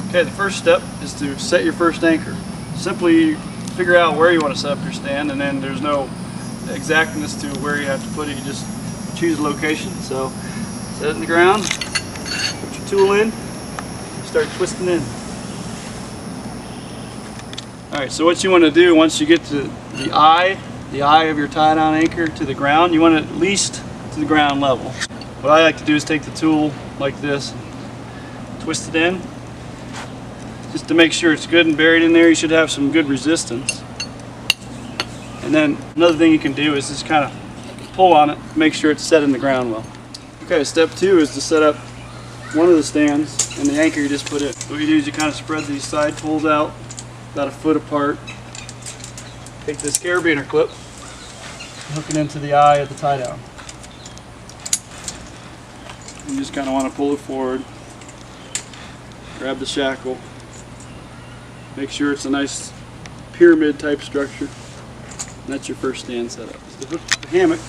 Okay, the first step is to set your first anchor. Simply figure out where you want to set up your stand, and then there's no exactness to where you have to put it. You just choose a location. So set it in the ground, put your tool in, start twisting in. Alright, so what you want to do once you get to the eye of your tie-down anchor to the ground, you want it at least to the ground level. What I like to do is take the tool like this, twist it in, just to make sure it's good and buried in there. You should have some good resistance. And then another thing you can do is just kind of pull on it, make sure it's set in the ground well. Okay, step 2 is to set up one of the stands and the anchor you just put in. What you do is you kind of spread these side poles out about a foot apart. Take this carabiner clip, hook it into the eye of the tie down. You just kind of want to pull it forward, grab the shackle, make sure it's a nice pyramid type structure, and that's your first stand setup. So hook the hammock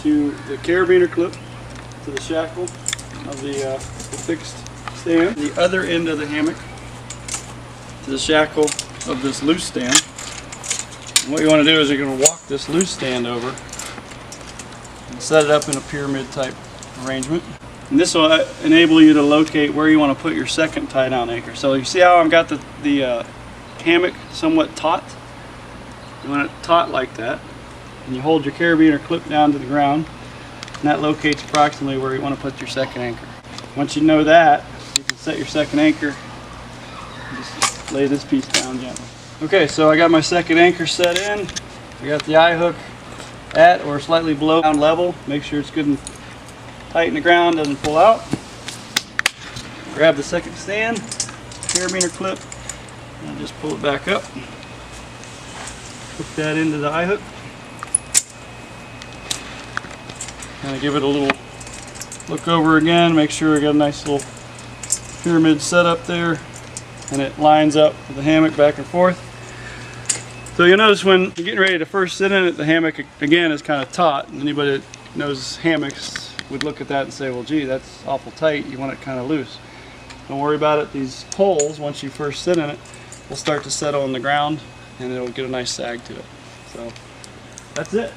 to the carabiner clip to the shackle of the fixed stand, the other end of the hammock to the shackle of this loose stand. And what you want to do is you're going to walk this loose stand over and set it up in a pyramid type arrangement. And this will enable you to locate where you want to put your second tie down anchor. So you see how I've got the hammock somewhat taut? You want it taut like that, and you hold your carabiner clip down to the ground, and that locates approximately where you want to put your second anchor. Once you know that, you can set your second anchor. Just lay this piece down gently. Okay, so I got my second anchor set in. I got the eye hook at or slightly below ground level. Make sure it's good and tight in the ground, doesn't pull out. Grab the second stand, carabiner clip, and just pull it back up. Hook that into the eye hook. Kind of give it a little look over again, make sure we got a nice little pyramid set up there, and it lines up with the hammock back and forth. So you'll notice when you're getting ready to first sit in it, the hammock again is kind of taut. Anybody that knows hammocks would look at that and say, well gee, that's awful tight, you want it kind of loose. Don't worry about it. These poles, once you first sit in it, will start to settle on the ground and it'll get a nice sag to it. So that's it.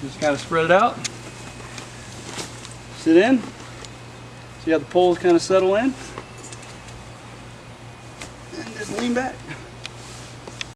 Just kind of spread it out, sit in, see how the poles kind of settle in, and just lean back.